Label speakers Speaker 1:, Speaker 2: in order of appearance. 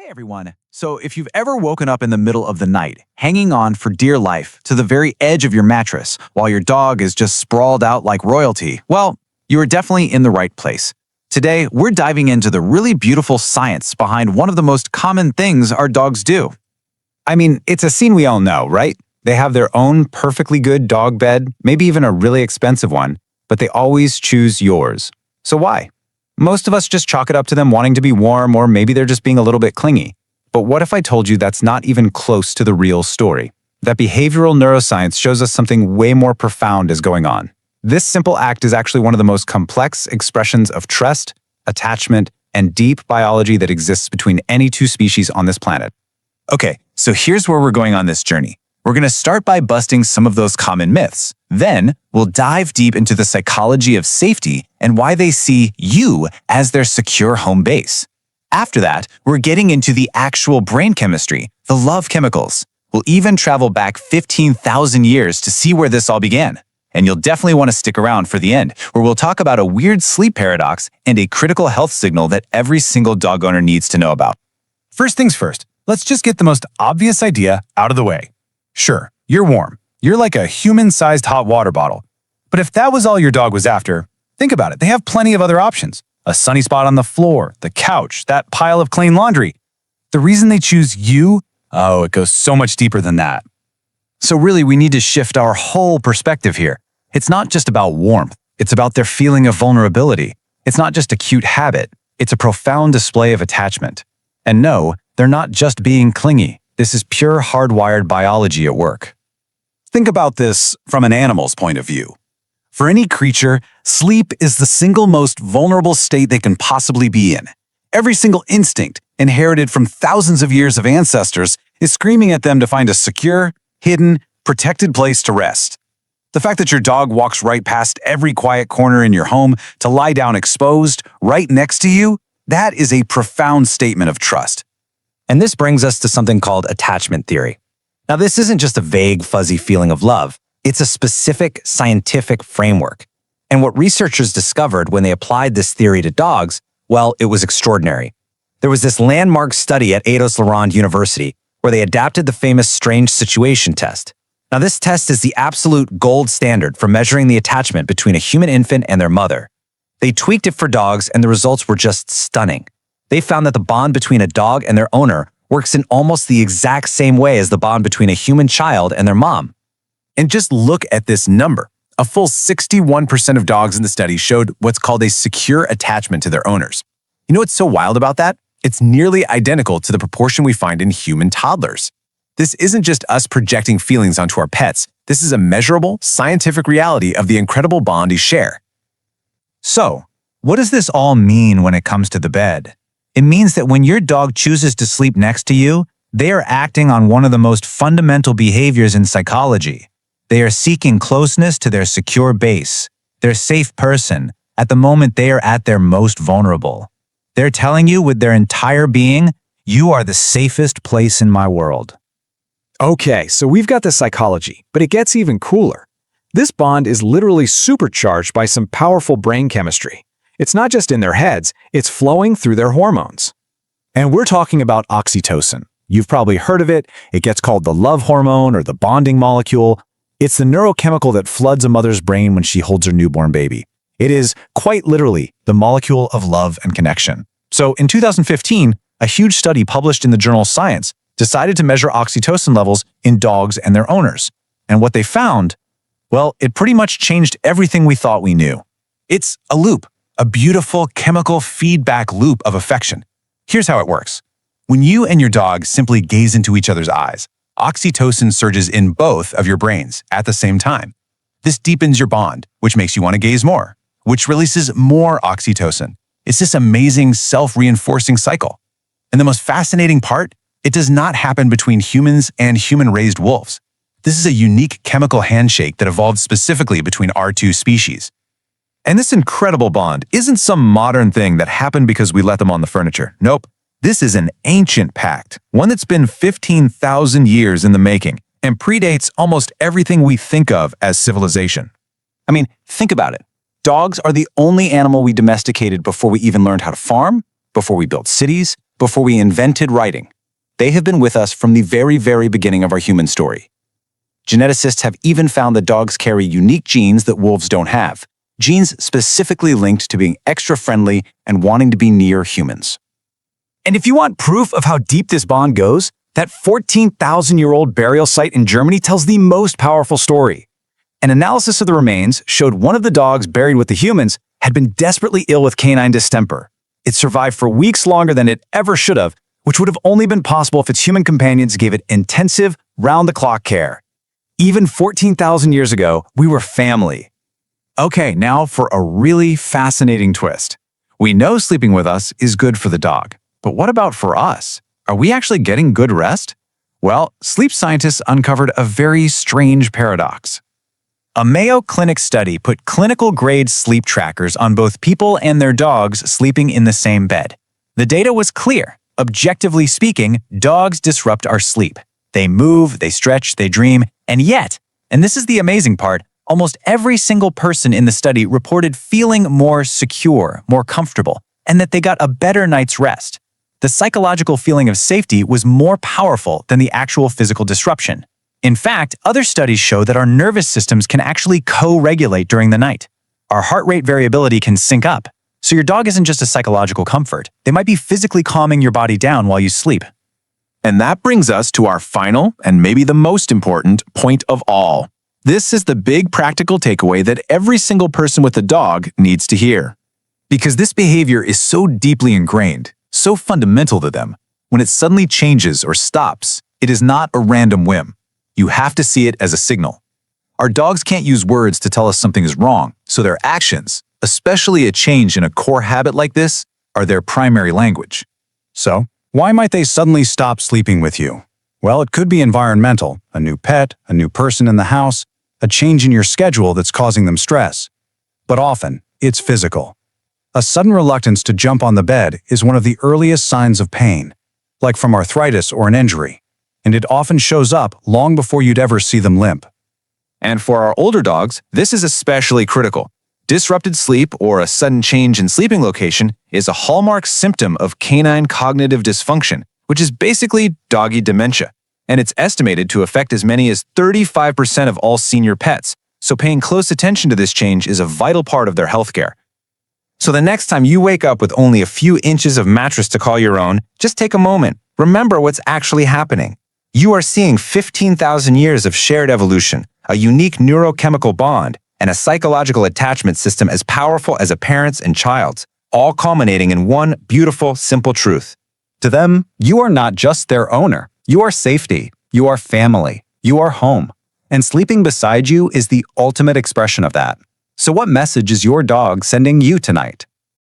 Speaker 1: Hey everyone. So, if you've ever woken up in the middle of the night, hanging on for dear life to the very edge of your mattress while your dog is just sprawled out like royalty, well, you are definitely in the right place. Today, we're diving into the really beautiful science behind one of the most common things our dogs do.
Speaker 2: I mean, it's a scene we all know, right? They have their own perfectly good dog bed, maybe even a really expensive one, but they always choose yours. So why? Most of us just chalk it up to them wanting to be warm, or maybe they're just being a little bit clingy. But what if I told you that's not even close to the real story? That behavioral neuroscience shows us something way more profound is going on. This simple act is actually one of the most complex expressions of trust, attachment, and deep biology that exists between any two species on this planet.
Speaker 1: Okay, so here's where we're going on this journey. We're going to start by busting some of those common myths. Then, we'll dive deep into the psychology of safety and why they see you as their secure home base. After that, we're getting into the actual brain chemistry, the love chemicals. We'll even travel back 15,000 years to see where this all began. And you'll definitely want to stick around for the end, where we'll talk about a weird sleep paradox and a critical health signal that every single dog owner needs to know about.
Speaker 2: First things first, let's just get the most obvious idea out of the way. Sure, you're warm. You're like a human-sized hot water bottle. But if that was all your dog was after, think about it. They have plenty of other options. A sunny spot on the floor, the couch, that pile of clean laundry. The reason they choose you, it goes so much deeper than that.
Speaker 1: So really, we need to shift our whole perspective here. It's not just about warmth. It's about their feeling of vulnerability. It's not just a cute habit. It's a profound display of attachment. And no, they're not just being clingy. This is pure hardwired biology at work. Think about this from an animal's point of view. For any creature, sleep is the single most vulnerable state they can possibly be in. Every single instinct, inherited from thousands of years of ancestors, is screaming at them to find a secure, hidden, protected place to rest. The fact that your dog walks right past every quiet corner in your home to lie down exposed, right next to you, that is a profound statement of trust.
Speaker 3: And this brings us to something called attachment theory. Now, this isn't just a vague, fuzzy feeling of love. It's a specific scientific framework. And what researchers discovered when they applied this theory to dogs, well, it was extraordinary. There was this landmark study at Ados-Lerand University where they adapted the famous strange situation test. Now, this test is the absolute gold standard for measuring the attachment between a human infant and their mother. They tweaked it for dogs, and the results were just stunning. They found that the bond between a dog and their owner works in almost the exact same way as the bond between a human child and their mom.
Speaker 1: And just look at this number. A full 61% of dogs in the study showed what's called a secure attachment to their owners. You know what's so wild about that? It's nearly identical to the proportion we find in human toddlers. This isn't just us projecting feelings onto our pets. This is a measurable, scientific reality of the incredible bond you share. So, what does this all mean when it comes to the bed? It means that when your dog chooses to sleep next to you, they are acting on one of the most fundamental behaviors in psychology. They are seeking closeness to their secure base, their safe person, at the moment they are at their most vulnerable. They're telling you with their entire being, you are the safest place in my world.
Speaker 4: Okay, so we've got the psychology, but it gets even cooler. This bond is literally supercharged by some powerful brain chemistry. It's not just in their heads, it's flowing through their hormones.
Speaker 2: And we're talking about oxytocin. You've probably heard of it. It gets called the love hormone or the bonding molecule. It's the neurochemical that floods a mother's brain when she holds her newborn baby. It is, quite literally, the molecule of love and connection. So in 2015, a huge study published in the journal Science decided to measure oxytocin levels in dogs and their owners. And what they found, well, it pretty much changed everything we thought we knew. It's a loop, a beautiful chemical feedback loop of affection. Here's how it works. When you and your dog simply gaze into each other's eyes, oxytocin surges in both of your brains at the same time. This deepens your bond, which makes you want to gaze more, which releases more oxytocin. It's this amazing self-reinforcing cycle. And the most fascinating part, it does not happen between humans and human-raised wolves. This is a unique chemical handshake that evolved specifically between our two species. And this incredible bond isn't some modern thing that happened because we let them on the furniture. Nope. This is an ancient pact, one that's been 15,000 years in the making and predates almost everything we think of as civilization. I mean, think about it. Dogs are the only animal we domesticated before we even learned how to farm, before we built cities,
Speaker 1: before we invented writing. They have been with us from the very, very beginning of our human story. Geneticists have even found that dogs carry unique genes that wolves don't have, genes specifically linked to being extra friendly and wanting to be near humans.
Speaker 2: And if you want proof of how deep this bond goes, that 14,000-year-old burial site in Germany tells the most powerful story. An analysis of the remains showed one of the dogs buried with the humans had been desperately ill with canine distemper. It survived for weeks longer than it ever should have, which would have only been possible if its human companions gave it intensive, round-the-clock care. Even 14,000 years ago, we were family. Okay, now for a really fascinating twist. We know sleeping with us is good for the dog, but what about for us? Are we actually getting good rest? Well, sleep scientists uncovered a very strange paradox. A Mayo Clinic study put clinical-grade sleep trackers on both people and their dogs sleeping in the same bed. The data was clear. Objectively speaking, dogs disrupt our sleep. They move, they stretch, they dream, and yet, and this is the amazing part, almost every single person in the study reported feeling more secure, more comfortable, and that they got a better night's rest. The psychological feeling of safety was more powerful than the actual physical disruption. In fact, other studies show that our nervous systems can actually co-regulate during the night. Our heart rate variability can sync up, so your dog isn't just a psychological comfort. They might be physically calming your body down while you sleep.
Speaker 1: And that brings us to our final and maybe the most important point of all. This is the big practical takeaway that every single person with a dog needs to hear. Because this behavior is so deeply ingrained, so fundamental to them, when it suddenly changes or stops, it is not a random whim. You have to see it as a signal. Our dogs can't use words to tell us something is wrong, so their actions, especially a change in a core habit like this, are their primary language. So, why might they suddenly stop sleeping with you? Well, it could be environmental, a new pet, a new person in the house, a change in your schedule that's causing them stress. But often, it's physical. A sudden reluctance to jump on the bed is one of the earliest signs of pain, like from arthritis or an injury, and it often shows up long before you'd ever see them limp. And for our older dogs, this is especially critical. Disrupted sleep or a sudden change in sleeping location is a hallmark symptom of canine cognitive dysfunction, which is basically doggy dementia, and it's estimated to affect as many as 35% of all senior pets, so paying close attention to this change is a vital part of their healthcare. So the next time you wake up with only a few inches of mattress to call your own, just take a moment. Remember what's actually happening. You are seeing 15,000 years of shared evolution, a unique neurochemical bond, and a psychological attachment system as powerful as a parent's and child's, all culminating in one beautiful, simple truth.
Speaker 2: To them, you are not just their owner. You are safety. You are family. You are home. And sleeping beside you is the ultimate expression of that. So what message is your dog sending you tonight?